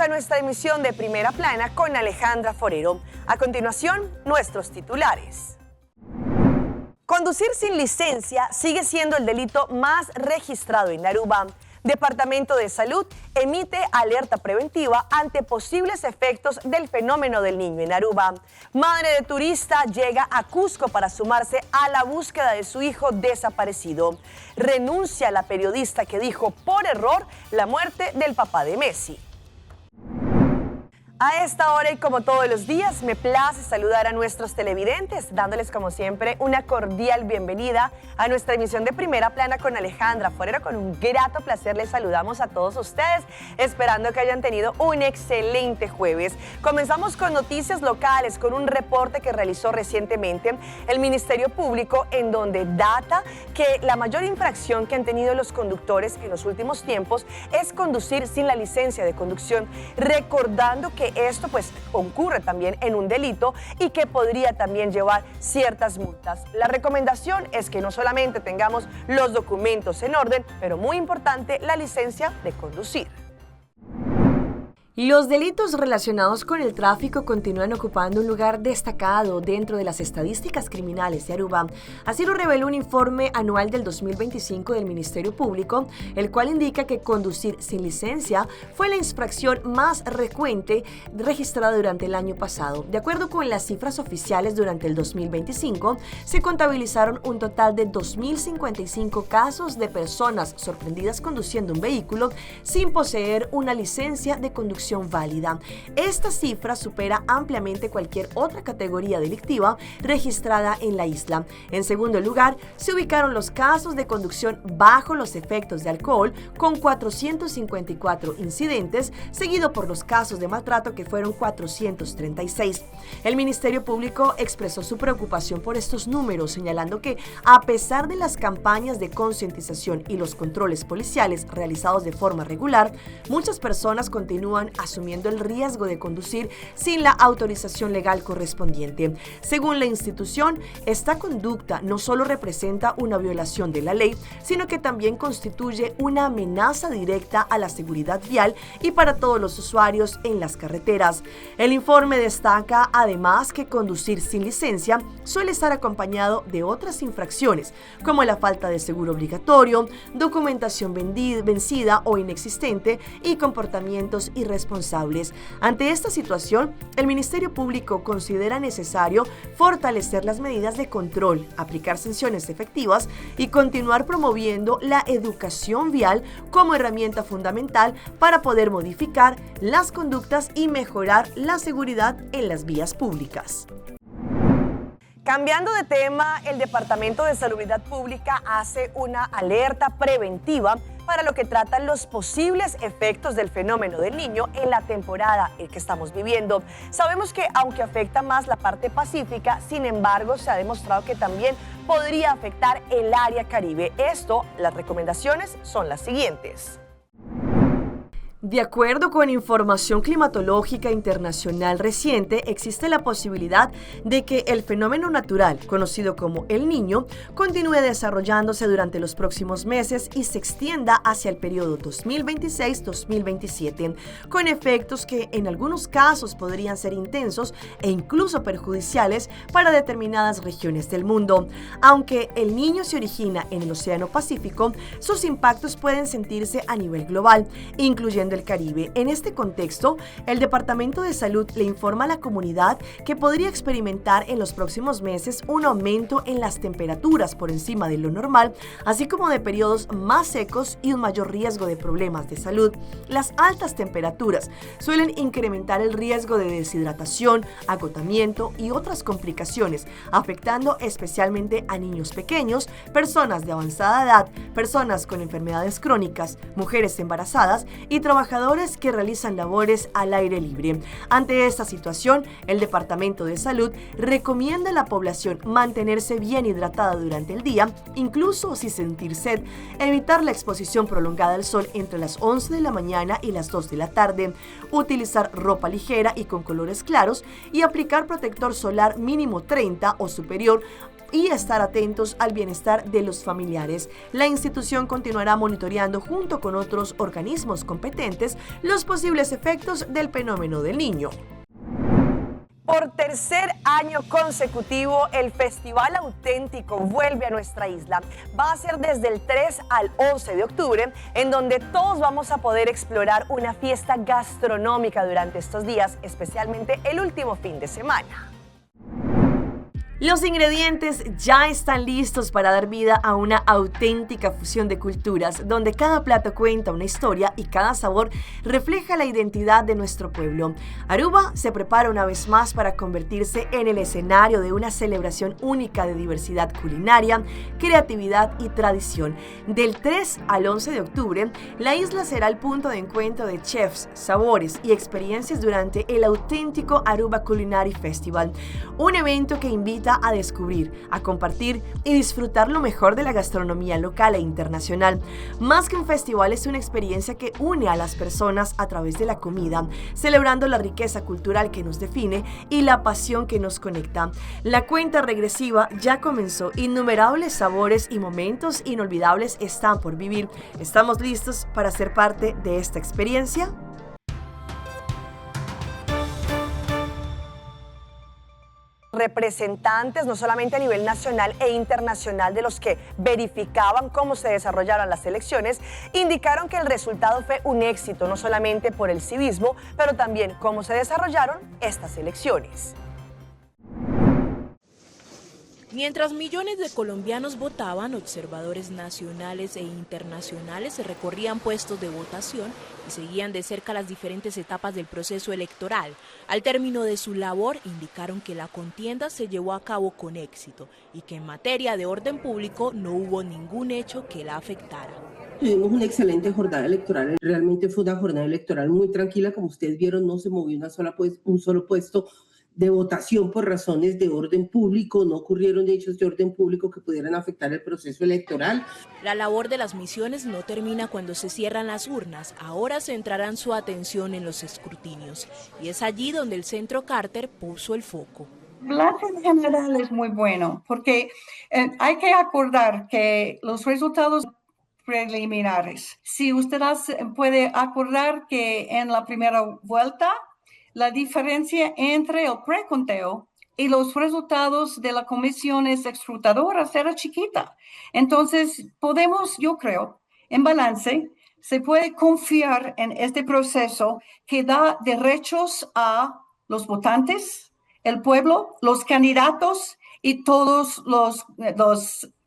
a nuestra emisión de Primera Plana con Alejandra Forero. A continuación, nuestros titulares. Conducir sin licencia sigue siendo el delito más registrado en Aruba. Departamento de Salud emite alerta preventiva ante posibles efectos del fenómeno del niño en Aruba. Madre de turista llega a Cusco para sumarse a la búsqueda de su hijo desaparecido. Renuncia la periodista que dijo por error la muerte del papá de Messi. A esta hora y como todos los días, me place saludar a nuestros televidentes, dándoles como siempre una cordial bienvenida a nuestra emisión de Primera Plana con Alejandra Forero. Con un grato placer les saludamos a todos ustedes, esperando que hayan tenido un excelente jueves. Comenzamos con noticias locales, con un reporte que realizó recientemente el Ministerio Público, en donde data que la mayor infracción que han tenido los conductores en los últimos tiempos es conducir sin la licencia de conducción, recordando que esto pues concurre también en un delito y que podría también llevar ciertas multas. La recomendación es que no solamente tengamos los documentos en orden, pero muy importante, la licencia de conducir. Los delitos relacionados con el tráfico continúan ocupando un lugar destacado dentro de las estadísticas criminales de Aruba. Así lo reveló un informe anual del 2025 del Ministerio Público, el cual indica que conducir sin licencia fue la infracción más frecuente registrada durante el año pasado. De acuerdo con las cifras oficiales, durante el 2025 se contabilizaron un total de 2.055 casos de personas sorprendidas conduciendo un vehículo sin poseer una licencia de conducción válida. Esta cifra supera ampliamente cualquier otra categoría delictiva registrada en la isla. En segundo lugar, se ubicaron los casos de conducción bajo los efectos de alcohol, con 454 incidentes, seguido por los casos de maltrato, que fueron 436. El Ministerio Público expresó su preocupación por estos números, señalando que, a pesar de las campañas de concientización y los controles policiales realizados de forma regular, muchas personas continúan asumiendo el riesgo de conducir sin la autorización legal correspondiente. Según la institución, esta conducta no solo representa una violación de la ley, sino que también constituye una amenaza directa a la seguridad vial y para todos los usuarios en las carreteras. El informe destaca además que conducir sin licencia suele estar acompañado de otras infracciones, como la falta de seguro obligatorio, documentación vencida o inexistente y comportamientos irresponsables. Ante esta situación, el Ministerio Público considera necesario fortalecer las medidas de control, aplicar sanciones efectivas y continuar promoviendo la educación vial como herramienta fundamental para poder modificar las conductas y mejorar la seguridad en las vías públicas. Cambiando de tema, el Departamento de Salubridad Pública hace una alerta preventiva para lo que tratan los posibles efectos del fenómeno del niño en la temporada que estamos viviendo. Sabemos que aunque afecta más la parte pacífica, sin embargo, se ha demostrado que también podría afectar el área Caribe. Las recomendaciones son las siguientes. De acuerdo con información climatológica internacional reciente, existe la posibilidad de que el fenómeno natural, conocido como El Niño, continúe desarrollándose durante los próximos meses y se extienda hacia el periodo 2026-2027, con efectos que en algunos casos podrían ser intensos e incluso perjudiciales para determinadas regiones del mundo. Aunque El Niño se origina en el Océano Pacífico, sus impactos pueden sentirse a nivel global, incluyendo el Caribe. En este contexto, el Departamento de Salud le informa a la comunidad que podría experimentar en los próximos meses un aumento en las temperaturas por encima de lo normal, así como de periodos más secos y un mayor riesgo de problemas de salud. Las altas temperaturas suelen incrementar el riesgo de deshidratación, agotamiento y otras complicaciones, afectando especialmente a niños pequeños, personas de avanzada edad, personas con enfermedades crónicas, mujeres embarazadas y trabajadores que realizan labores al aire libre. Ante esta situación, el Departamento de Salud recomienda a la población mantenerse bien hidratada durante el día, incluso si sentir sed, evitar la exposición prolongada al sol entre las 11 de la mañana y las 2 de la tarde, utilizar ropa ligera y con colores claros y aplicar protector solar mínimo 30 o superior y estar atentos al bienestar de los familiares. La institución continuará monitoreando junto con otros organismos competentes los posibles efectos del fenómeno del Niño. Por tercer año consecutivo, el Festival Auténtico vuelve a nuestra isla. Va a ser desde el 3 al 11 de octubre, en donde todos vamos a poder explorar una fiesta gastronómica durante estos días, especialmente el último fin de semana. Los ingredientes ya están listos para dar vida a una auténtica fusión de culturas, donde cada plato cuenta una historia y cada sabor refleja la identidad de nuestro pueblo. Aruba se prepara una vez más para convertirse en el escenario de una celebración única de diversidad culinaria, creatividad y tradición. Del 3 al 11 de octubre, la isla será el punto de encuentro de chefs, sabores y experiencias durante el auténtico Aruba Culinary Festival, un evento que invita a descubrir, a compartir y disfrutar lo mejor de la gastronomía local e internacional. Más que un festival, es una experiencia que une a las personas a través de la comida, celebrando la riqueza cultural que nos define y la pasión que nos conecta. La cuenta regresiva ya comenzó, innumerables sabores y momentos inolvidables están por vivir. ¿Estamos listos para ser parte de esta experiencia? Representantes no solamente a nivel nacional e internacional de los que verificaban cómo se desarrollaron las elecciones, indicaron que el resultado fue un éxito no solamente por el civismo, pero también cómo se desarrollaron estas elecciones. Mientras millones de colombianos votaban, observadores nacionales e internacionales se recorrían puestos de votación y seguían de cerca las diferentes etapas del proceso electoral. Al término de su labor, indicaron que la contienda se llevó a cabo con éxito y que en materia de orden público no hubo ningún hecho que la afectara. Tuvimos una excelente jornada electoral, realmente fue una jornada electoral muy tranquila, como ustedes vieron, no se movió un solo puesto de votación por razones de orden público, no ocurrieron hechos de orden público que pudieran afectar el proceso electoral. La labor de las misiones no termina cuando se cierran las urnas, ahora centrarán su atención en los escrutinios, y es allí donde el Centro Carter puso el foco. El balance en general es muy bueno, porque hay que acordar que los resultados preliminares, si usted puede acordar que en la primera vuelta, la diferencia entre el preconteo y los resultados de las comisiones escrutadoras era chiquita. Entonces, podemos, yo creo, en balance, se puede confiar en este proceso que da derechos a los votantes, el pueblo, los candidatos y todos los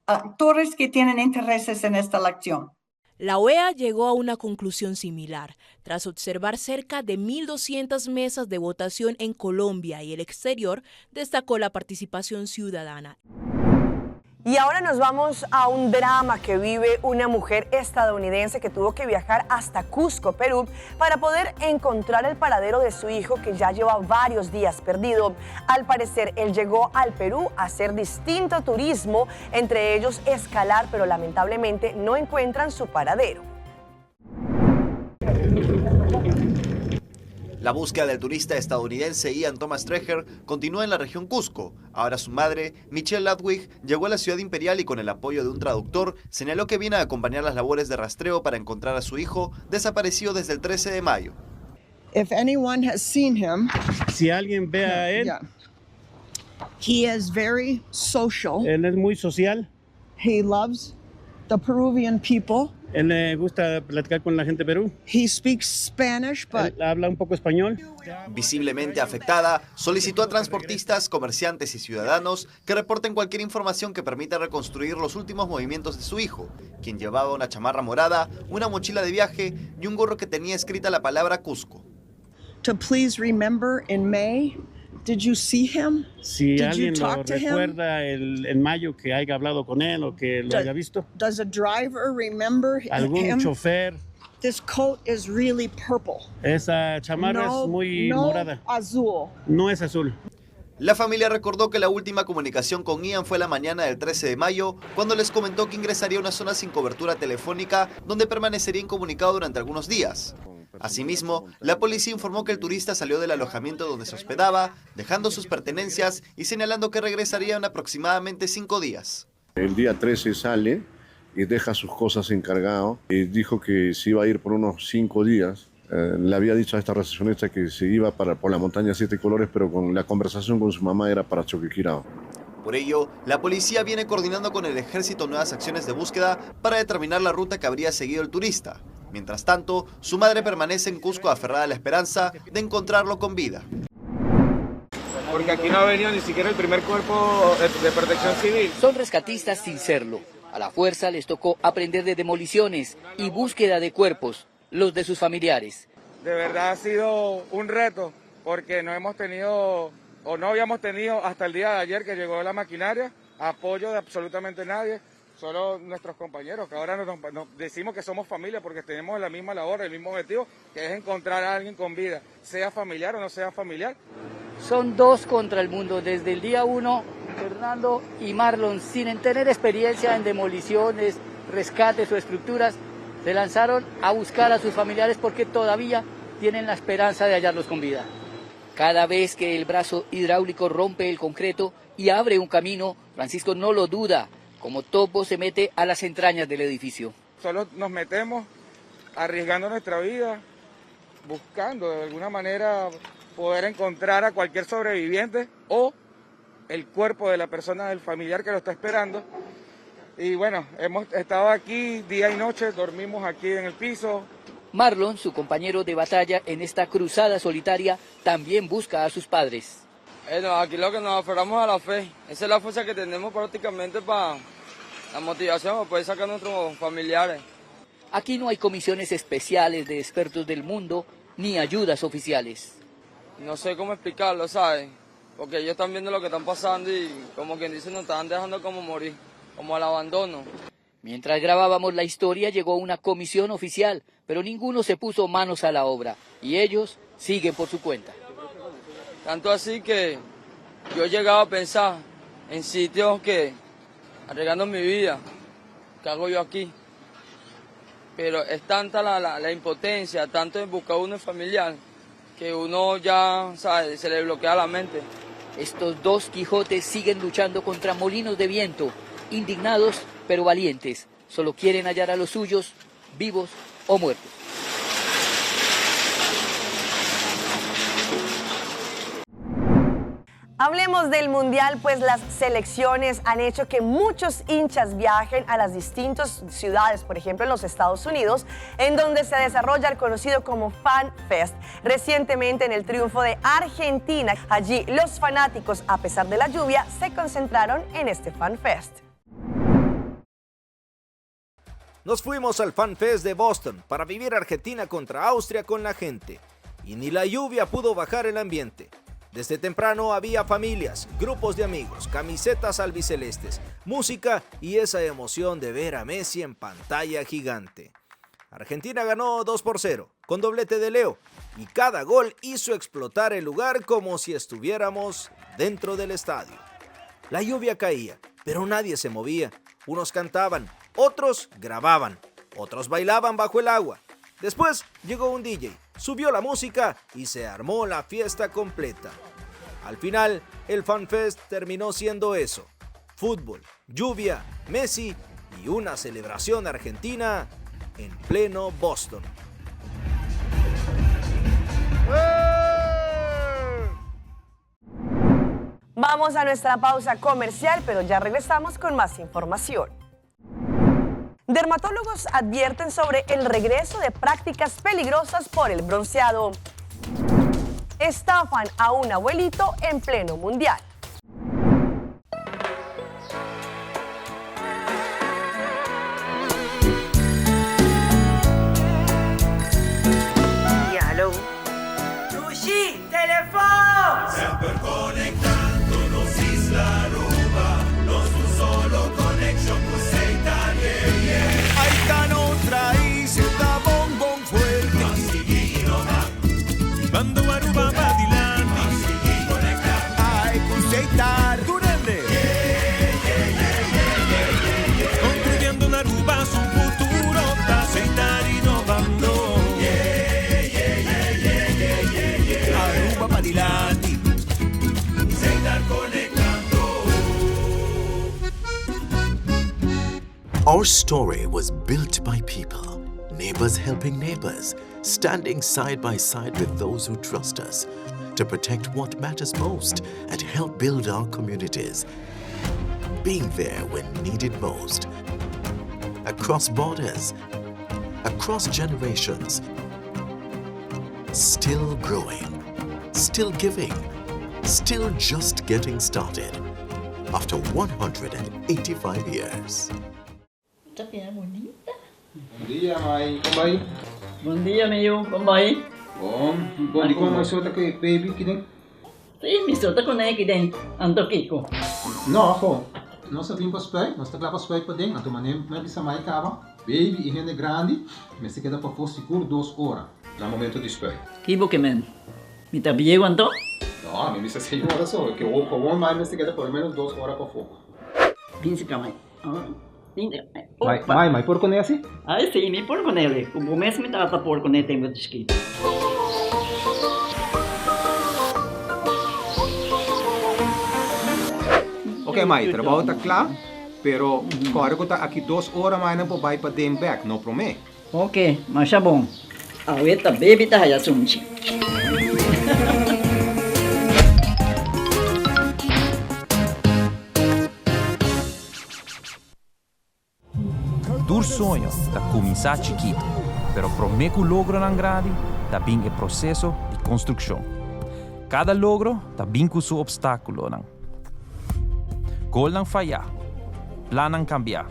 actores que tienen intereses en esta elección. La OEA llegó a una conclusión similar. Tras observar cerca de 1.200 mesas de votación en Colombia y el exterior, destacó la participación ciudadana. Y ahora nos vamos a un drama que vive una mujer estadounidense que tuvo que viajar hasta Cusco, Perú, para poder encontrar el paradero de su hijo que ya lleva varios días perdido. Al parecer, él llegó al Perú a hacer distinto turismo, entre ellos escalar, pero lamentablemente no encuentran su paradero. La búsqueda del turista estadounidense Ian Thomas Treger continúa en la región Cusco. Ahora su madre, Michelle Ludwig, llegó a la ciudad imperial y con el apoyo de un traductor señaló que viene a acompañar las labores de rastreo para encontrar a su hijo desaparecido desde el 13 de mayo. Si alguien ve a él, he is very social. Él es muy social. He loves the Peruvian people. Él le gusta platicar con la gente de Perú. He speaks Spanish, but él habla un poco español. Visiblemente afectada, solicitó a transportistas, comerciantes y ciudadanos que reporten cualquier información que permita reconstruir los últimos movimientos de su hijo, quien llevaba una chamarra morada, una mochila de viaje y un gorro que tenía escrita la palabra Cusco. To please remember in May. Did you see him? Si Did alguien you lo talk to him? recuerda en mayo que haya hablado con él o que lo haya visto. Does a driver remember ¿Algún him? chofer? This coat is really purple. Esa chamarra es muy morada. Azul. No es azul. La familia recordó que la última comunicación con Ian fue la mañana del 13 de mayo, cuando les comentó que ingresaría a una zona sin cobertura telefónica, donde permanecería incomunicado durante algunos días. Asimismo, la policía informó que el turista salió del alojamiento donde se hospedaba, dejando sus pertenencias y señalando que regresaría en aproximadamente 5 días. El día 13 sale y deja sus cosas encargado y dijo que se iba a ir por unos 5 días. Le había dicho a esta recepcionista que se iba por la montaña Siete Colores, pero con la conversación con su mamá era para Choquequirao. Por ello, la policía viene coordinando con el ejército nuevas acciones de búsqueda para determinar la ruta que habría seguido el turista. Mientras tanto, su madre permanece en Cusco aferrada a la esperanza de encontrarlo con vida. Porque aquí no ha venido ni siquiera el primer cuerpo de protección civil. Son rescatistas sin serlo. A la fuerza les tocó aprender de demoliciones y búsqueda de cuerpos, los de sus familiares. De verdad ha sido un reto, porque no hemos tenido, o no habíamos tenido hasta el día de ayer que llegó la maquinaria, apoyo de absolutamente nadie, solo nuestros compañeros, que ahora nos decimos que somos familia porque tenemos la misma labor, el mismo objetivo, que es encontrar a alguien con vida, sea familiar o no sea familiar. Son 2 contra el mundo. Desde el día 1, Fernando y Marlon, sin tener experiencia en demoliciones, rescates o estructuras, se lanzaron a buscar a sus familiares porque todavía tienen la esperanza de hallarlos con vida. Cada vez que el brazo hidráulico rompe el concreto y abre un camino, Francisco no lo duda. Como topo se mete a las entrañas del edificio. Solo nos metemos arriesgando nuestra vida, buscando de alguna manera poder encontrar a cualquier sobreviviente o el cuerpo de la persona, del familiar que lo está esperando. Y bueno, hemos estado aquí día y noche, dormimos aquí en el piso. Marlon, su compañero de batalla en esta cruzada solitaria, también busca a sus padres. Aquí lo que nos aferramos a la fe, esa es la fuerza que tenemos prácticamente para la motivación, para poder sacar a nuestros familiares. Aquí no hay comisiones especiales de expertos del mundo, ni ayudas oficiales. No sé cómo explicarlo, ¿sabes? Porque ellos están viendo lo que están pasando y como quien dice nos están dejando como morir, como al abandono. Mientras grabábamos la historia llegó una comisión oficial, pero ninguno se puso manos a la obra y ellos siguen por su cuenta. Tanto así que yo he llegado a pensar en sitios que, arriesgando mi vida, ¿qué hago yo aquí? Pero es tanta la impotencia, tanto en buscar uno familiar, que uno ya, ¿sabe?, se le bloquea la mente. Estos 2 Quijotes siguen luchando contra molinos de viento, indignados pero valientes. Solo quieren hallar a los suyos, vivos o muertos. Hablemos del Mundial, pues las selecciones han hecho que muchos hinchas viajen a las distintas ciudades, por ejemplo en los Estados Unidos, en donde se desarrolla el conocido como Fan Fest. Recientemente en el triunfo de Argentina, allí los fanáticos, a pesar de la lluvia, se concentraron en este Fan Fest. Nos fuimos al Fan Fest de Boston para vivir Argentina contra Austria con la gente, y ni la lluvia pudo bajar el ambiente. Desde temprano había familias, grupos de amigos, camisetas albicelestes, música y esa emoción de ver a Messi en pantalla gigante. Argentina ganó 2-0 con doblete de Leo y cada gol hizo explotar el lugar como si estuviéramos dentro del estadio. La lluvia caía, pero nadie se movía. Unos cantaban, otros grababan, otros bailaban bajo el agua. Después llegó un DJ, subió la música y se armó la fiesta completa. Al final, el Fan Fest terminó siendo eso: fútbol, lluvia, Messi y una celebración argentina en pleno Boston. Vamos a nuestra pausa comercial, pero ya regresamos con más información. Dermatólogos advierten sobre el regreso de prácticas peligrosas por el bronceado. Estafan a un abuelito en pleno mundial. Diálogo. Sushi, teléfono. Sempre conectando-nos Isla Aruba, nos un solo connection con Seitanie. Aitano traís esta bombón fuerte. Masiguino man. Bando Aruba Badilán. Masiguino conectar. Ay, Our story was built by people, neighbors helping neighbors, standing side by side with those who trust us to protect what matters most and help build our communities. Being there when needed most. Across borders, across generations. Still growing, still giving, still just getting started. After 185 years. Bom dia, mãe. Como vai? Bom dia, meu. Como vai? Bom. Bom, di ko may suot ako baby kini. Sim, me solta com ele den. Ando Kiko. No, ako. Nós vim para spray, nós tá lá para spray para dentro. Então, manem, me bisa mai cava. Baby, e é grande, mas se queda para for seguro 2 horas. No momento di spray. Kibo que men. Me tá bien quanto? No, me bisa 6 horas só. Que o bom mais me se queda por menos 2 horas para fogo. Pince camai. Mãe, por con esse? Ai, sim, me por con ele. O começo me tava por con ele tenho descrito. Ok, mãe, trabalho está claro, pero agora que está aqui 2 horas mais não vai para dem back, não promete. Ok, mas tá bom. Ahorita baby tá já sunchi. Tu sonho está começar chiquito, pero promete que o logro não grande também é processo de construção. Cada logro também com seu obstáculo. Goal não falhar, plano não cambiar,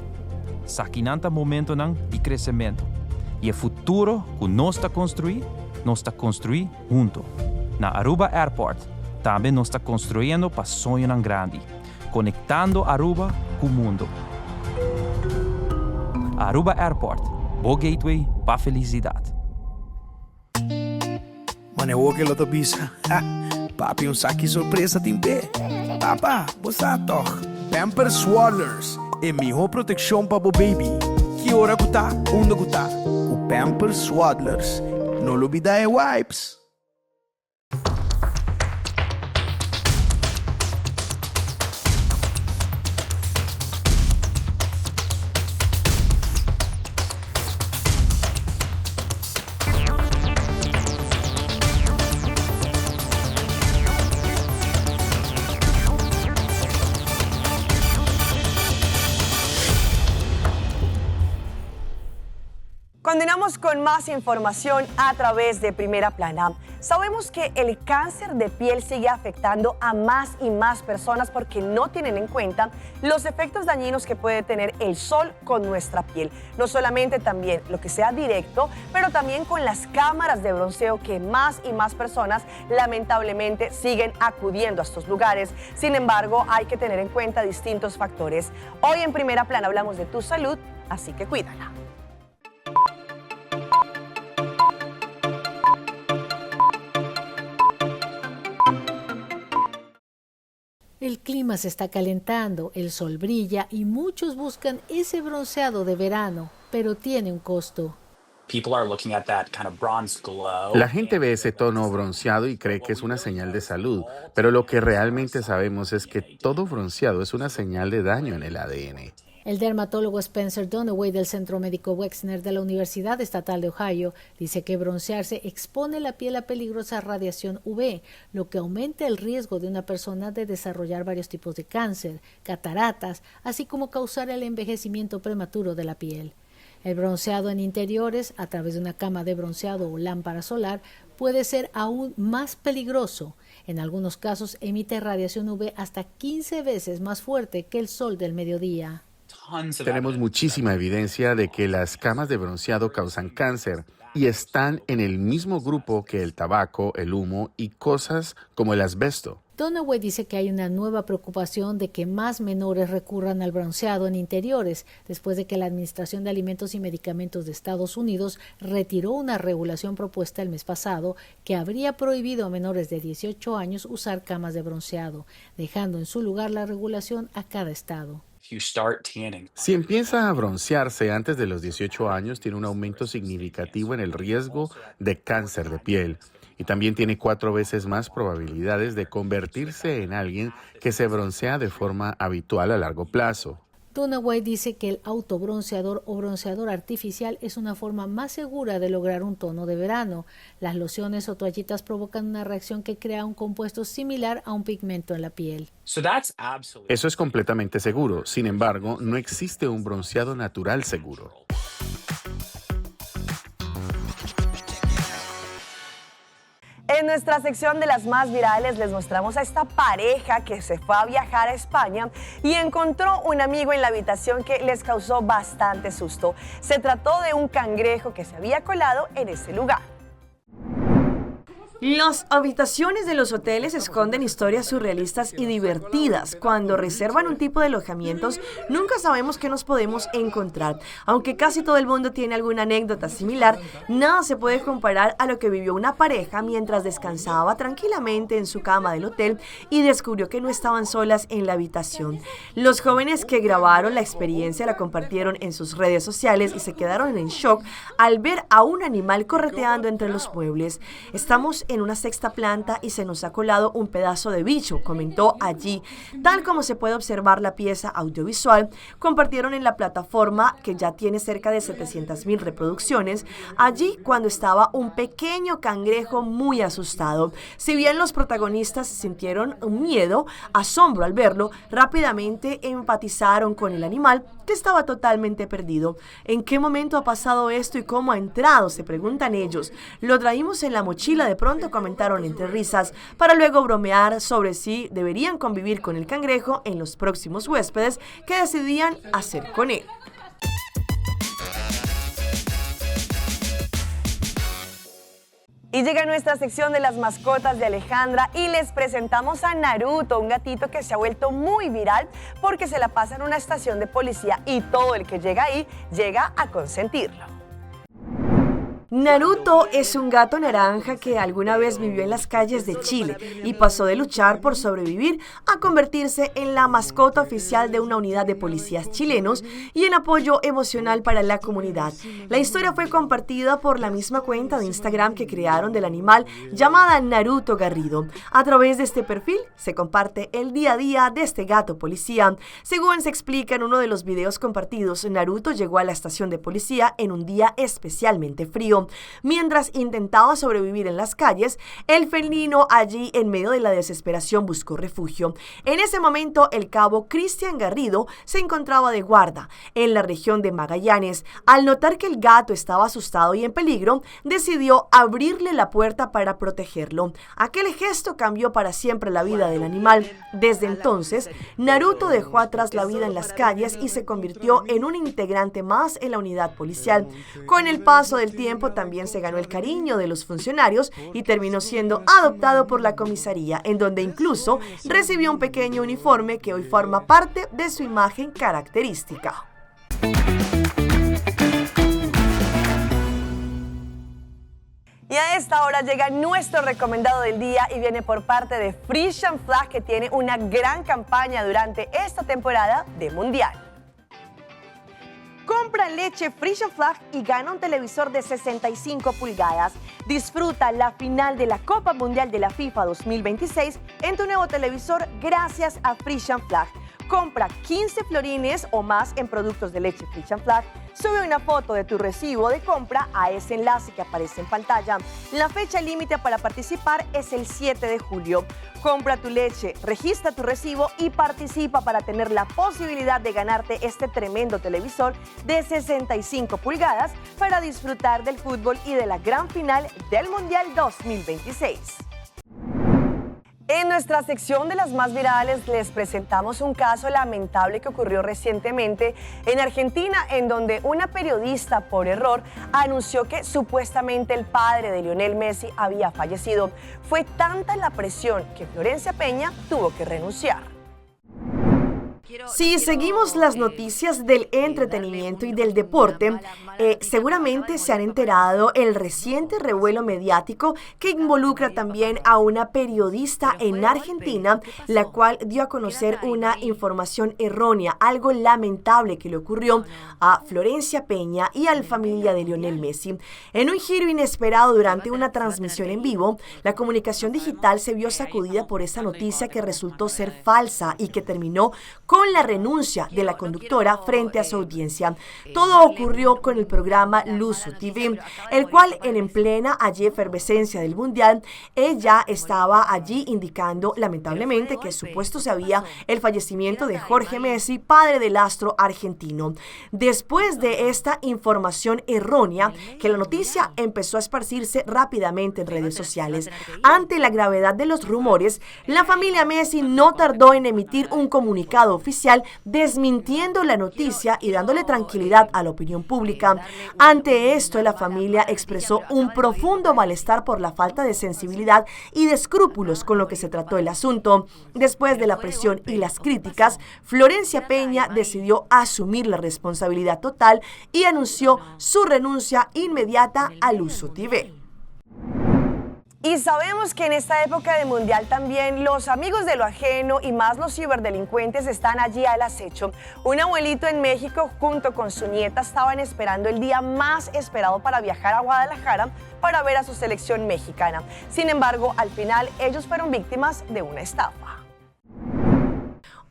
saquinanta momento não de crescimento. E o futuro que nós está construir junto. Na Aruba Airport, também nós está construindo para sonho não grande, conectando Aruba com o mundo. Aruba Airport, o gateway para felicidade. Mano, que lo bisa. Papi, saque surpresa timpe. Papa, bosa toch. Pampers Swaddlers é melhor proteção para o baby. Que hora que tá, onde que tá. O Pampers Swaddlers. Não olvida é wipes. Continuamos con más información a través de Primera Plana. Sabemos que el cáncer de piel sigue afectando a más y más personas porque no tienen en cuenta los efectos dañinos que puede tener el sol con nuestra piel. No solamente también lo que sea directo, pero también con las cámaras de bronceo que más y más personas lamentablemente siguen acudiendo a estos lugares. Sin embargo, hay que tener en cuenta distintos factores. Hoy en Primera Plana hablamos de tu salud, así que cuídala. El clima se está calentando, el sol brilla y muchos buscan ese bronceado de verano, pero tiene un costo. La gente ve ese tono bronceado y cree que es una señal de salud, pero lo que realmente sabemos es que todo bronceado es una señal de daño en el ADN. El dermatólogo Spencer Dunaway del Centro Médico Wexner de la Universidad Estatal de Ohio dice que broncearse expone la piel a peligrosa radiación UV, lo que aumenta el riesgo de una persona de desarrollar varios tipos de cáncer, cataratas, así como causar el envejecimiento prematuro de la piel. El bronceado en interiores a través de una cama de bronceado o lámpara solar puede ser aún más peligroso. En algunos casos emite radiación UV hasta 15 veces más fuerte que el sol del mediodía. Tenemos muchísima evidencia de que las camas de bronceado causan cáncer y están en el mismo grupo que el tabaco, el humo y cosas como el asbesto. Dunaway dice que hay una nueva preocupación de que más menores recurran al bronceado en interiores después de que la Administración de Alimentos y Medicamentos de Estados Unidos retiró una regulación propuesta el mes pasado que habría prohibido a menores de 18 años usar camas de bronceado, dejando en su lugar la regulación a cada estado. Si empieza a broncearse antes de los 18 años, tiene un aumento significativo en el riesgo de cáncer de piel y también tiene 4 veces más probabilidades de convertirse en alguien que se broncea de forma habitual a largo plazo. Dunaway dice que el autobronceador o bronceador artificial es una forma más segura de lograr un tono de verano. Las lociones o toallitas provocan una reacción que crea un compuesto similar a un pigmento en la piel. Eso es completamente seguro. Sin embargo, no existe un bronceado natural seguro. En nuestra sección de las más virales les mostramos a esta pareja que se fue a viajar a España y encontró un amigo en la habitación que les causó bastante susto. Se trató de un cangrejo que se había colado en ese lugar. Las habitaciones de los hoteles esconden historias surrealistas y divertidas. Cuando reservan un tipo de alojamientos, nunca sabemos qué nos podemos encontrar. Aunque casi todo el mundo tiene alguna anécdota similar, nada se puede comparar a lo que vivió una pareja mientras descansaba tranquilamente en su cama del hotel y descubrió que no estaban solas en la habitación. Los jóvenes que grabaron la experiencia la compartieron en sus redes sociales y se quedaron en shock al ver a un animal correteando entre los muebles. Estamos en una sexta planta y se nos ha colado un pedazo de bicho, comentó allí. Tal como se puede observar la pieza audiovisual, compartieron en la plataforma que ya tiene cerca de 700,000 reproducciones, allí cuando estaba un pequeño cangrejo muy asustado. Si bien los protagonistas sintieron un miedo, asombro al verlo, rápidamente empatizaron con el animal que estaba totalmente perdido. ¿En qué momento ha pasado esto y cómo ha entrado?, se preguntan ellos. Lo traímos en la mochila de pronto, comentaron entre risas, para luego bromear sobre si deberían convivir con el cangrejo en los próximos huéspedes que decidían hacer con él. Y llega nuestra sección de las mascotas de Alejandra y les presentamos a Naruto, un gatito que se ha vuelto muy viral porque se la pasa en una estación de policía y todo el que llega ahí llega a consentirlo. Naruto es un gato naranja que alguna vez vivió en las calles de Chile y pasó de luchar por sobrevivir a convertirse en la mascota oficial de una unidad de policías chilenos y en apoyo emocional para la comunidad. La historia fue compartida por la misma cuenta de Instagram que crearon del animal llamada Naruto Garrido. A través de este perfil se comparte el día a día de este gato policía. Según se explica en uno de los videos compartidos, Naruto llegó a la estación de policía en un día especialmente frío. Mientras intentaba sobrevivir en las calles, el felino allí en medio de la desesperación buscó refugio. En ese momento, el cabo Cristian Garrido se encontraba de guarda en la región de Magallanes. Al notar que el gato estaba asustado y en peligro, decidió abrirle la puerta para protegerlo. Aquel gesto cambió para siempre la vida del animal. Desde entonces, Naruto dejó atrás la vida en las calles y se convirtió en un integrante más en la unidad policial. Con el paso del tiempo, también se ganó el cariño de los funcionarios y terminó siendo adoptado por la comisaría, en donde incluso recibió un pequeño uniforme que hoy forma parte de su imagen característica. Y a esta hora llega nuestro recomendado del día y viene por parte de Frisian Flag, que tiene una gran campaña durante esta temporada de Mundial. Compra leche Frisian Flag y gana un televisor de 65 pulgadas. Disfruta la final de la Copa Mundial de la FIFA 2026 en tu nuevo televisor gracias a Frisian Flag. Compra 15 florines o más en productos de leche Frisian Flag. Sube una foto de tu recibo de compra a ese enlace que aparece en pantalla. La fecha límite para participar es el 7 de julio. Compra tu leche, registra tu recibo y participa para tener la posibilidad de ganarte este tremendo televisor de 65 pulgadas para disfrutar del fútbol y de la gran final del Mundial 2026. En nuestra sección de las más virales les presentamos un caso lamentable que ocurrió recientemente en Argentina, en donde una periodista por error anunció que supuestamente el padre de Lionel Messi había fallecido. Fue tanta la presión que Florencia Peña tuvo que renunciar. Si seguimos las noticias del entretenimiento y del deporte, seguramente se han enterado el reciente revuelo mediático que involucra también a una periodista en Argentina, la cual dio a conocer una información errónea, algo lamentable que le ocurrió a Florencia Peña y a la familia de Lionel Messi. En un giro inesperado durante una transmisión en vivo, la comunicación digital se vio sacudida por esa noticia que resultó ser falsa y que terminó con con la renuncia de la conductora frente a su audiencia. Todo ocurrió con el programa Luzu TV, el cual en plena allí efervescencia del Mundial, ella estaba allí indicando lamentablemente que supuesto sabía el fallecimiento de Jorge Messi, padre del astro argentino. Después de esta información errónea, que la noticia empezó a esparcirse rápidamente en redes sociales. Ante la gravedad de los rumores, la familia Messi no tardó en emitir un comunicado oficial desmintiendo la noticia y dándole tranquilidad a la opinión pública. Ante esto, la familia expresó un profundo malestar por la falta de sensibilidad y de escrúpulos con lo que se trató el asunto. Después de la presión y las críticas, Florencia Peña decidió asumir la responsabilidad total y anunció su renuncia inmediata a Luzu TV. Y sabemos que en esta época de Mundial también los amigos de lo ajeno y más los ciberdelincuentes están allí al acecho. Un abuelito en México junto con su nieta estaban esperando el día más esperado para viajar a Guadalajara para ver a su selección mexicana. Sin embargo, al final ellos fueron víctimas de una estafa.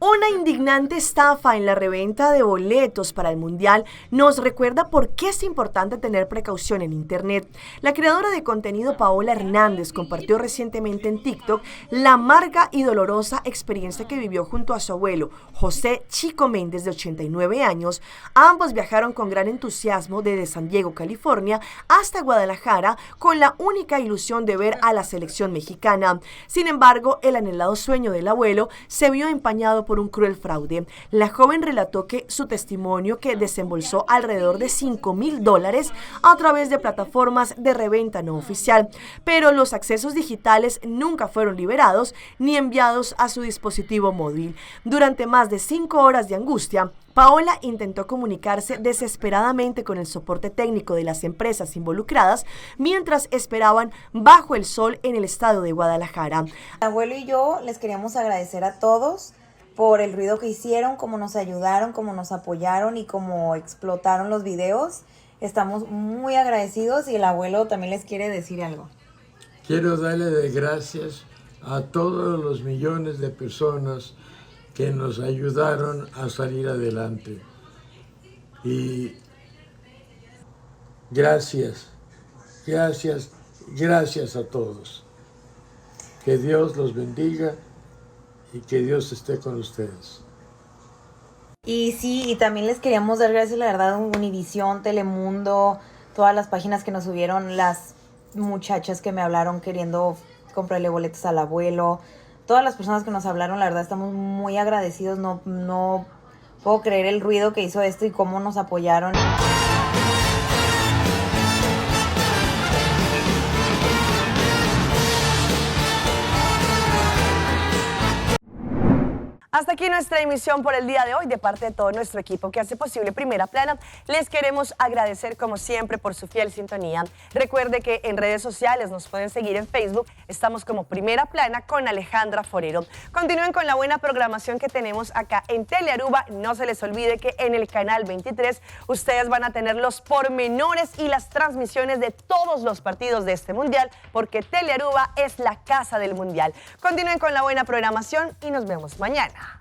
Una indignante estafa en la reventa de boletos para el Mundial nos recuerda por qué es importante tener precaución en Internet. La creadora de contenido Paola Hernández compartió recientemente en TikTok la amarga y dolorosa experiencia que vivió junto a su abuelo, José Chico Méndez, de 89 años. Ambos viajaron con gran entusiasmo desde San Diego, California, hasta Guadalajara con la única ilusión de ver a la selección mexicana. Sin embargo, el anhelado sueño del abuelo se vio empañado por un cruel fraude. La joven relató que su testimonio, que desembolsó alrededor de $5,000 a través de plataformas de reventa no oficial, pero los accesos digitales nunca fueron liberados ni enviados a su dispositivo móvil. Durante más de 5 horas de angustia, Paola intentó comunicarse desesperadamente con el soporte técnico de las empresas involucradas mientras esperaban bajo el sol en el estado de Guadalajara. Mi abuelo y yo les queríamos agradecer a todos por el ruido que hicieron, cómo nos ayudaron, cómo nos apoyaron y cómo explotaron los videos. Estamos muy agradecidos y el abuelo también les quiere decir algo. Quiero darle las gracias a todos los millones de personas que nos ayudaron a salir adelante. Y gracias, gracias, gracias a todos. Que Dios los bendiga y que Dios esté con ustedes. Y sí, y también les queríamos dar gracias, la verdad, a Univisión, Telemundo, todas las páginas que nos subieron, las muchachas que me hablaron queriendo comprarle boletos al abuelo, todas las personas que nos hablaron, la verdad estamos muy agradecidos, no puedo creer el ruido que hizo esto y cómo nos apoyaron. Hasta aquí nuestra emisión por el día de hoy. De parte de todo nuestro equipo que hace posible Primera Plana, les queremos agradecer como siempre por su fiel sintonía. Recuerde que en redes sociales nos pueden seguir en Facebook. Estamos como Primera Plana con Alejandra Forero. Continúen con la buena programación que tenemos acá en Telearuba. No se les olvide que en el canal 23 ustedes van a tener los pormenores y las transmisiones de todos los partidos de este Mundial, porque Telearuba es la casa del Mundial. Continúen con la buena programación y nos vemos mañana.